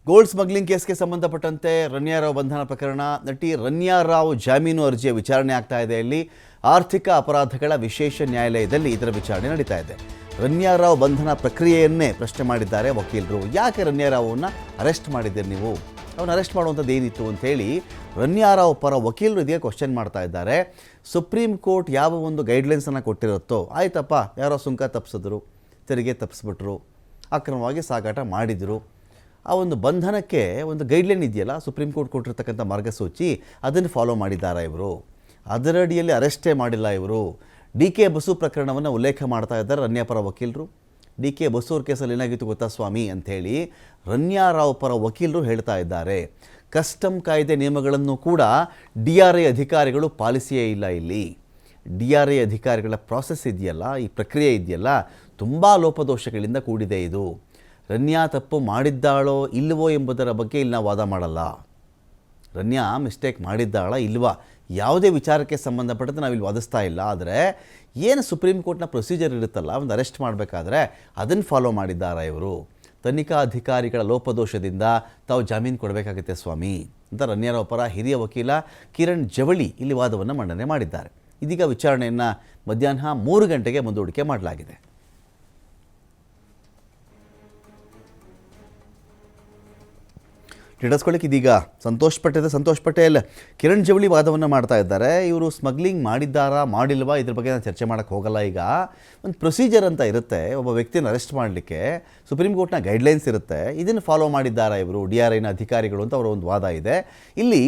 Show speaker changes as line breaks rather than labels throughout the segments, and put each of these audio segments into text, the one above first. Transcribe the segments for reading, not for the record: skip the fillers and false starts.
Gold smuggling ಕೇಸ್ಗೆ ಸಂಬಂಧಪಟ್ಟಂತೆ ರನ್ಯಾ ರಾವ್ ಬಂಧನ ಪ್ರಕರಣ, ನಟಿ ರನ್ಯಾ ರಾವ್ ಜಾಮೀನು ಅರ್ಜಿಯ ವಿಚಾರಣೆ ಆಗ್ತಾ ಇದೆ. ಇಲ್ಲಿ ಆರ್ಥಿಕ ಅಪರಾಧಗಳ ವಿಶೇಷ ನ್ಯಾಯಾಲಯದಲ್ಲಿ ಇದರ ವಿಚಾರಣೆ ನಡೀತಾ ಇದೆ. ರನ್ಯಾ ರಾವ್ ಬಂಧನ ಪ್ರಕ್ರಿಯೆಯನ್ನೇ ಪ್ರಶ್ನೆ ಮಾಡಿದ್ದಾರೆ ವಕೀಲರು. ಯಾಕೆ ರನ್ಯಾ ರಾವ್ನ ಅರೆಸ್ಟ್ ಮಾಡಿದ್ದೀರಿ ನೀವು, ಅವನ್ನ ಅರೆಸ್ಟ್ ಮಾಡುವಂಥದ್ದು ಏನಿತ್ತು ಅಂಥೇಳಿ ರನ್ಯಾ ರಾವ್ ಪರ ವಕೀಲರು ಇದಕ್ಕೆ ಕ್ವಶನ್ ಮಾಡ್ತಾ ಇದ್ದಾರೆ. ಸುಪ್ರೀಂ ಕೋರ್ಟ್ ಯಾವ ಒಂದು ಗೈಡ್ಲೈನ್ಸನ್ನು ಕೊಟ್ಟಿರುತ್ತೋ, ಆಯ್ತಪ್ಪ ಯಾರೋ ಸುಂಕ ತಪ್ಪಿಸಿದ್ರು, ತೆರಿಗೆ ತಪ್ಪಿಸ್ಬಿಟ್ರು, ಅಕ್ರಮವಾಗಿ ಸಾಗಾಟ ಮಾಡಿದರು, ಆ ಒಂದು ಬಂಧನಕ್ಕೆ ಒಂದು ಗೈಡ್ಲೈನ್ ಇದೆಯಲ್ಲ, ಸುಪ್ರೀಂ ಕೋರ್ಟ್ ಕೊಟ್ಟಿರ್ತಕ್ಕಂಥ ಮಾರ್ಗಸೂಚಿ, ಅದನ್ನು ಫಾಲೋ ಮಾಡಿದ್ದಾರೆ ಇವರು. ಅದರ ಅಡಿಯಲ್ಲಿ ಅರೆಸ್ಟೇ ಮಾಡಿಲ್ಲ ಇವರು. ಡಿ ಕೆ ಬಸು ಪ್ರಕರಣವನ್ನು ಉಲ್ಲೇಖ ಮಾಡ್ತಾ ಇದ್ದಾರೆ ರನ್ಯಾ ಪರ ವಕೀಲರು. ಡಿ ಕೆ ಬಸು ಅವ್ರ ಕೇಸಲ್ಲಿ ಏನಾಗಿತ್ತು ಗೊತ್ತಾ ಸ್ವಾಮಿ ಅಂಥೇಳಿ ರನ್ಯಾ ರಾವ್ ಪರ ವಕೀಲರು ಹೇಳ್ತಾ ಇದ್ದಾರೆ. ಕಸ್ಟಮ್ ಕಾಯ್ದೆ ನಿಯಮಗಳನ್ನು ಕೂಡ DRI ಅಧಿಕಾರಿಗಳು ಪಾಲಿಸಿಯೇ ಇಲ್ಲ. ಇಲ್ಲಿ DRI ಅಧಿಕಾರಿಗಳ ಪ್ರಾಸೆಸ್ ಇದೆಯಲ್ಲ, ಈ ಪ್ರಕ್ರಿಯೆ ಇದೆಯಲ್ಲ, ತುಂಬ ಲೋಪದೋಷಗಳಿಂದ ಕೂಡಿದೆ ಇದು. ರನ್ಯಾ ತಪ್ಪು ಮಾಡಿದ್ದಾಳೋ ಇಲ್ಲವೋ ಎಂಬುದರ ಬಗ್ಗೆ ಇಲ್ಲಿ ನಾವು ವಾದ ಮಾಡಲ್ಲ. ರನ್ಯಾ ಮಿಸ್ಟೇಕ್ ಮಾಡಿದ್ದಾಳ ಇಲ್ವಾ ಯಾವುದೇ ವಿಚಾರಕ್ಕೆ ಸಂಬಂಧಪಟ್ಟಂತೆ ನಾವಿಲ್ಲಿ ವಾದಿಸ್ತಾ ಇಲ್ಲ. ಆದರೆ ಏನು ಸುಪ್ರೀಂ ಕೋರ್ಟ್ನ ಪ್ರೊಸೀಜರ್ ಇರುತ್ತಲ್ಲ, ಒಂದು ಅರೆಸ್ಟ್ ಮಾಡಬೇಕಾದ್ರೆ ಅದನ್ನು ಫಾಲೋ ಮಾಡಿದ್ದಾರೆ ಇವರು. ತನಿಖಾ ಅಧಿಕಾರಿಗಳ ಲೋಪದೋಷದಿಂದ ತಾವು ಜಾಮೀನು ಕೊಡಬೇಕಾಗುತ್ತೆ ಸ್ವಾಮಿ ಅಂತ ರನ್ಯಾ ರಾವ್ ಪರ ಹಿರಿಯ ವಕೀಲ ಕಿರಣ್ ಜವಳಿ ಇಲ್ಲಿ ವಾದವನ್ನು ಮಂಡನೆ ಮಾಡಿದ್ದಾರೆ. ಇದೀಗ ವಿಚಾರಣೆಯನ್ನು ಮಧ್ಯಾಹ್ನ 3 ಗಂಟೆಗೆ ಮುಂದೂಡಿಕೆ ಮಾಡಲಾಗಿದೆ. ಹಿಡಿಸ್ಕೊಳ್ಳಿಕ್ಕೆ ಇದೀಗ ಸಂತೋಷ್ ಪಟೇಲ್ ಕಿರಣ್ ಜವಳಿ ವಾದವನ್ನು ಮಾಡ್ತಾ ಇದ್ದಾರೆ. ಇವರು ಸ್ಮಗ್ಲಿಂಗ್ ಮಾಡಿದ್ದಾರಾ ಮಾಡಿಲ್ವಾ ಇದ್ರ ಬಗ್ಗೆ ನಾನು ಚರ್ಚೆ ಮಾಡೋಕ್ಕೆ ಹೋಗಲ್ಲ. ಈಗ ಒಂದು ಪ್ರೊಸೀಜರ್ ಅಂತ ಇರುತ್ತೆ, ಒಬ್ಬ ವ್ಯಕ್ತಿಯನ್ನು ಅರೆಸ್ಟ್ ಮಾಡಲಿಕ್ಕೆ ಸುಪ್ರೀಂ ಕೋರ್ಟ್ನ ಗೈಡ್ಲೈನ್ಸ್ ಇರುತ್ತೆ, ಇದನ್ನು ಫಾಲೋ ಮಾಡಿದ್ದಾರಾ ಇವರು DRIನ ಅಧಿಕಾರಿಗಳು ಅಂತ ಅವರ ಒಂದು ವಾದ ಇದೆ. ಇಲ್ಲಿ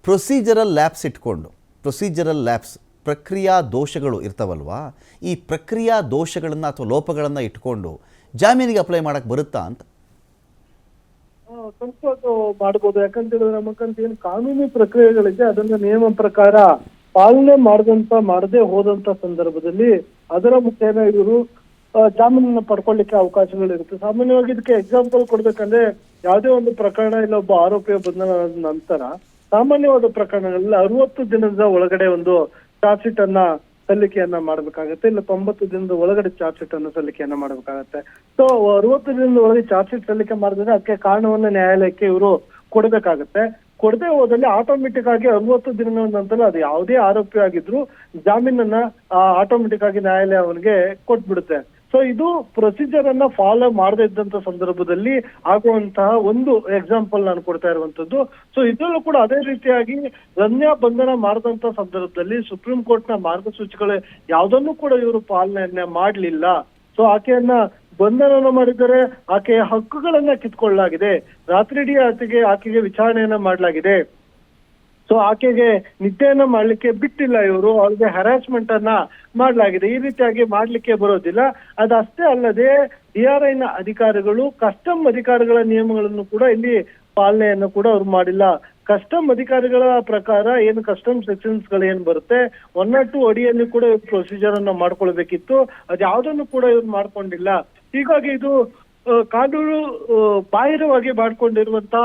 ಪ್ರೊಸೀಜರಲ್ ಲ್ಯಾಪ್ಸ್ ಪ್ರಕ್ರಿಯಾ ದೋಷಗಳು ಇರ್ತಾವಲ್ವಾ, ಈ ಪ್ರಕ್ರಿಯಾ ದೋಷಗಳನ್ನು ಅಥವಾ ಲೋಪಗಳನ್ನು ಇಟ್ಕೊಂಡು ಜಾಮೀನಿಗೆ ಅಪ್ಲೈ ಮಾಡೋಕ್ಕೆ ಬರುತ್ತಾ ಅಂತ
ಸ್ವಲ್ಪ ಮಾಡ್ಬೋದು. ಯಾಕಂತ ಹೇಳಿದ್ರೆ ನಮಕ್ಕಂತ ಏನು ಕಾನೂನು ಪ್ರಕ್ರಿಯೆಗಳಿದೆ, ಅದನ್ನ ನಿಯಮ ಪ್ರಕಾರ ಪಾಲನೆ ಮಾಡದೆ ಹೋದಂತ ಸಂದರ್ಭದಲ್ಲಿ ಅದರ ಮುಖೇನ ಇವರು ಜಾಮೀನನ್ನ ಪಡ್ಕೊಳ್ಳಿಕ್ಕೆ ಅವಕಾಶಗಳಿರುತ್ತೆ. ಸಾಮಾನ್ಯವಾಗಿ ಇದಕ್ಕೆ ಎಕ್ಸಾಂಪಲ್ ಕೊಡ್ಬೇಕಂದ್ರೆ, ಯಾವುದೇ ಒಂದು ಪ್ರಕರಣ ಇಲ್ಲ ಒಬ್ಬ ಆರೋಪಿಯ ಬಂಧನ ನಂತರ ಸಾಮಾನ್ಯವಾದ ಪ್ರಕರಣಗಳಲ್ಲಿ 60 ದಿನದ ಒಳಗಡೆ ಒಂದು ಚಾರ್ಜ್ ಶೀಟ್ ಅನ್ನ ಸಲ್ಲಿಕೆಯನ್ನ ಮಾಡ್ಬೇಕಾಗತ್ತೆ, ಇಲ್ಲ 90 ದಿನದ ಒಳಗಡೆ ಚಾರ್ಜ್ ಶೀಟ್ ಅನ್ನು ಸಲ್ಲಿಕೆಯನ್ನ ಮಾಡ್ಬೇಕಾಗತ್ತೆ. ಸೊ 60 ದಿನದ ಒಳಗೆ ಚಾರ್ಜ್ ಶೀಟ್ ಸಲ್ಲಿಕೆ ಮಾಡಿದ್ರೆ ಅದಕ್ಕೆ ಕಾರಣವನ್ನ ನ್ಯಾಯಾಲಯಕ್ಕೆ ಇವರು ಕೊಡ್ಬೇಕಾಗತ್ತೆ. ಕೊಡದೆ ಹೋದಲ್ಲಿ ಆಟೋಮೆಟಿಕ್ ಆಗಿ 60 ದಿನದ ನಂತರ ಅದು ಯಾವುದೇ ಆರೋಪಿ ಆಗಿದ್ರು ಜಾಮೀನನ್ನ ಆಟೋಮೆಟಿಕ್ ಆಗಿ ನ್ಯಾಯಾಲಯ ಅವನಿಗೆ ಕೊಟ್ಬಿಡುತ್ತೆ. ಸೊ ಇದು ಪ್ರೊಸೀಜರ್ ಅನ್ನ ಫಾಲೋ ಮಾಡದೇ ಇದ್ದಂತ ಸಂದರ್ಭದಲ್ಲಿ ಆಗುವಂತಹ ಒಂದು ಎಕ್ಸಾಂಪಲ್ ನಾನು ಕೊಡ್ತಾ ಇರುವಂತದ್ದು. ಸೊ ಇದರಲ್ಲೂ ಕೂಡ ಅದೇ ರೀತಿಯಾಗಿ ರನ್ಯಾ ಬಂಧನ ಮಾಡಿದಂತ ಸಂದರ್ಭದಲ್ಲಿ ಸುಪ್ರೀಂ ಕೋರ್ಟ್ ನ ಮಾರ್ಗಸೂಚಿಗಳು ಯಾವುದನ್ನು ಕೂಡ ಇವರು ಪಾಲನೆಯನ್ನ ಮಾಡ್ಲಿಲ್ಲ. ಸೊ ಆಕೆಯನ್ನ ಬಂಧನ ಮಾಡಿದರೆ ಆಕೆಯ ಹಕ್ಕುಗಳನ್ನ ಕಿತ್ಕೊಳ್ಳಲಾಗಿದೆ, ರಾತ್ರಿಡೀ ಆಕೆಗೆ ವಿಚಾರಣೆಯನ್ನ ಮಾಡಲಾಗಿದೆ. ಸೊ ಆಕೆಗೆ ನಿದ್ದೆಯನ್ನ ಮಾಡ್ಲಿಕ್ಕೆ ಬಿಟ್ಟಿಲ್ಲ ಇವರು, ಅವ್ರಿಗೆ ಹರಾಸ್ಮೆಂಟ್ ಅನ್ನ ಮಾಡ್ಲಾಗಿದೆ. ಈ ರೀತಿಯಾಗಿ ಮಾಡ್ಲಿಕ್ಕೆ ಬರೋದಿಲ್ಲ. ಅದಷ್ಟೇ ಅಲ್ಲದೆ DRIನ ಅಧಿಕಾರಿಗಳು ಕಸ್ಟಮ್ ಅಧಿಕಾರಿಗಳ ನಿಯಮಗಳನ್ನು ಕೂಡ ಇಲ್ಲಿ ಪಾಲನೆಯನ್ನು ಕೂಡ ಅವ್ರು ಮಾಡಿಲ್ಲ. ಕಸ್ಟಮ್ ಅಧಿಕಾರಿಗಳ ಪ್ರಕಾರ ಏನು ಕಸ್ಟಮ್ ಸೆಕ್ಷನ್ಸ್ ಗಳು ಏನ್ ಬರುತ್ತೆ 102 ಅಡಿಯಲ್ಲಿ ಕೂಡ ಇವ್ರು ಪ್ರೊಸೀಜರ್ ಅನ್ನ ಮಾಡ್ಕೊಳ್ಬೇಕಿತ್ತು, ಅದ್ ಯಾವ್ದನ್ನು ಕೂಡ ಇವ್ರು ಮಾಡ್ಕೊಂಡಿಲ್ಲ. ಹೀಗಾಗಿ ಇದು ಕಾನೂನು ಬಾಹಿರವಾಗಿ ಮಾಡ್ಕೊಂಡಿರುವಂತ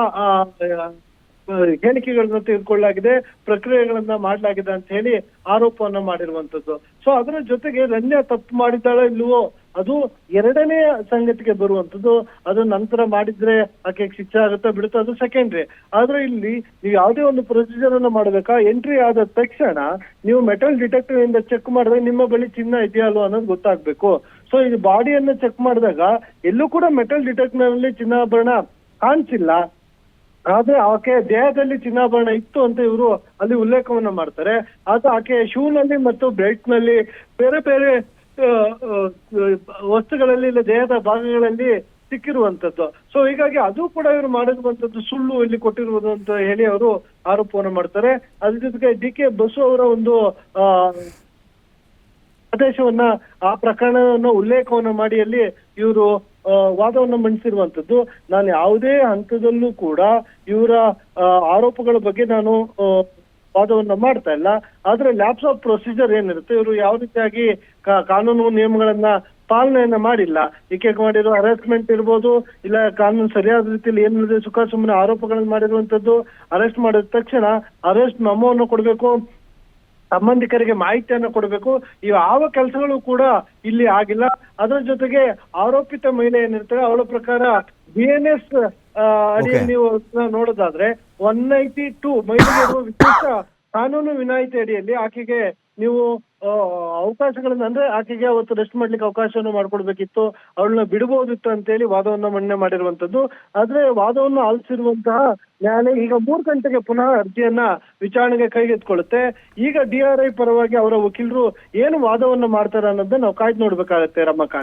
ಹೇಳಿಕೆಗಳನ್ನ ತೆಗೆದುಕೊಳ್ಳಲಾಗಿದೆ, ಪ್ರಕ್ರಿಯೆಗಳನ್ನ ಮಾಡಲಾಗಿದೆ ಅಂತ ಹೇಳಿ ಆರೋಪವನ್ನ ಮಾಡಿರುವಂತದ್ದು. ಸೊ ಅದರ ಜೊತೆಗೆ ರನ್ಯಾ ತಪ್ಪು ಮಾಡಿದ್ದಾಳ ಇಲ್ವೋ ಅದು ಎರಡನೇ ಸಂಗತಿಗೆ ಬರುವಂತದ್ದು. ಅದು ನಂತರ ಮಾಡಿದ್ರೆ ಆಕೆ ಶಿಕ್ಷೆ ಆಗುತ್ತಾ ಬಿಡುತ್ತಾ ಅದು ಸೆಕೆಂಡ್ರಿ. ಆದ್ರೆ ಇಲ್ಲಿ ನೀವು ಯಾವುದೇ ಒಂದು ಪ್ರೊಸೀಜರ್ ಅನ್ನ ಮಾಡ್ಬೇಕಾ, ಎಂಟ್ರಿ ಆದ ತಕ್ಷಣ ನೀವು ಮೆಟಲ್ ಡಿಟೆಕ್ಟರ್ ಇಂದ ಚೆಕ್ ಮಾಡಿದ್ರೆ ನಿಮ್ಮ ಬಳಿ ಚಿನ್ನ ಇದೆಯಾ ಅಲ್ವಾ ಅನ್ನೋದು ಗೊತ್ತಾಗ್ಬೇಕು. ಸೊ ಇದು ಬಾಡಿಯನ್ನ ಚೆಕ್ ಮಾಡಿದಾಗ ಎಲ್ಲೂ ಕೂಡ ಮೆಟಲ್ ಡಿಟೆಕ್ಟರ್ ನಲ್ಲಿ ಚಿನ್ನಾಭರಣ ಕಾಣಿಸಿಲ್ಲ, ಆದ್ರೆ ಆಕೆ ದೇಹದಲ್ಲಿ ಚಿನ್ನಾಭರಣ ಇತ್ತು ಅಂತ ಇವರು ಅಲ್ಲಿ ಉಲ್ಲೇಖವನ್ನ ಮಾಡ್ತಾರೆ. ಅದು ಆಕೆ ಶೂನಲ್ಲಿ ಮತ್ತು ಬೆಲ್ಟ್ ನಲ್ಲಿ ಬೇರೆ ಬೇರೆ ವಸ್ತುಗಳಲ್ಲಿ ಇಲ್ಲ ದೇಹದ ಭಾಗಗಳಲ್ಲಿ ಸಿಕ್ಕಿರುವಂತದ್ದು. ಸೊ ಹೀಗಾಗಿ ಅದು ಕೂಡ ಇವರು ಮಾಡಿರುವಂತದ್ದು ಸುಳ್ಳು ಇಲ್ಲಿ ಕೊಟ್ಟಿರುವುದು ಅಂತ ಹೇಳಿ ಅವರು ಆರೋಪವನ್ನ ಮಾಡ್ತಾರೆ. ಅದ್ರ ಜೊತೆಗೆ DK ಬಸು ಅವರ ಒಂದು ಆದೇಶವನ್ನ ಆ ಪ್ರಕರಣವನ್ನ ಉಲ್ಲೇಖವನ್ನ ಮಾಡಿ ಅಲ್ಲಿ ಇವರು ವಾದವನ್ನ ಮಂಡಿಸಿರುವಂತದ್ದು. ನಾನು ಯಾವುದೇ ಹಂತದಲ್ಲೂ ಕೂಡ ಇವರ ಆರೋಪಗಳ ಬಗ್ಗೆ ನಾನು ವಾದವನ್ನ ಮಾಡ್ತಾ ಇಲ್ಲ. ಆದ್ರೆ ಲ್ಯಾಪ್ಸ್ ಆಫ್ ಪ್ರೊಸೀಜರ್ ಏನಿರುತ್ತೆ, ಇವರು ಯಾವ ರೀತಿಯಾಗಿ ಕಾನೂನು ನಿಯಮಗಳನ್ನ ಪಾಲನೆಯನ್ನ ಮಾಡಿಲ್ಲ. ಈಕೆಗೆ ಮಾಡಿರೋ ಹರಾಸ್ಮೆಂಟ್ ಇರ್ಬೋದು, ಇಲ್ಲ ಕಾನೂನು ಸರಿಯಾದ ರೀತಿಯಲ್ಲಿ ಏನಿದೆ ಸುಖ ಸುಮ್ಮನೆ ಆರೋಪಗಳನ್ನ ಮಾಡಿರುವಂತದ್ದು. ಅರೆಸ್ಟ್ ಮಾಡಿದ ತಕ್ಷಣ ಅರೆಸ್ಟ್ ಮೆಮೋವನ್ನು ಕೊಡ್ಬೇಕು, ಸಂಬಂಧಿಕರಿಗೆ ಮಾಹಿತಿಯನ್ನು ಕೊಡಬೇಕು. ಯಾವ ಕೆಲಸಗಳು ಕೂಡ ಇಲ್ಲಿ ಆಗಿಲ್ಲ. ಅದರ ಜೊತೆಗೆ ಆರೋಪಿತ ಮಹಿಳೆ ಏನಿರ್ತಾರೆ ಅವಳ ಪ್ರಕಾರ BNS ಅಡಿಯಲ್ಲಿ ನೀವು ನೋಡೋದಾದ್ರೆ 192 ಮಹಿಳೆಗೆ ಇರುವ ವಿಶೇಷ ಕಾನೂನು ವಿನಾಯಿತಿ ಅಡಿಯಲ್ಲಿ ಆಕೆಗೆ ನೀವು ಅವಕಾಶಗಳನ್ನ ಅಂದ್ರೆ ಆಕೆಗೆ ಅವತ್ತು ರೆಸ್ಟ್ ಮಾಡ್ಲಿಕ್ಕೆ ಅವಕಾಶವನ್ನು ಮಾಡ್ಕೊಡ್ಬೇಕಿತ್ತು, ಅವಳನ್ನ ಬಿಡಬಹುದಿತ್ತು ಅಂತೇಳಿ ವಾದವನ್ನ ಮನ್ನಣೆ ಮಾಡಿರುವಂತದ್ದು. ಆದ್ರೆ ವಾದವನ್ನು ಆಲಿಸಿರುವಂತಹ ನ್ಯಾಯಾಲಯ ಈಗ 3 ಗಂಟೆಗೆ ಪುನಃ ಅರ್ಜಿಯನ್ನ ವಿಚಾರಣೆಗೆ ಕೈಗೆತ್ಕೊಳ್ಳುತ್ತೆ. ಈಗ DRI ಪರವಾಗಿ ಅವರ ವಕೀಲರು ಏನು ವಾದವನ್ನ ಮಾಡ್ತಾರೆ ಅನ್ನೋದನ್ನ ನಾವು ಕಾಯ್ದು ನೋಡ್ಬೇಕಾಗತ್ತೆ ರಮಾಕಾಂತ್.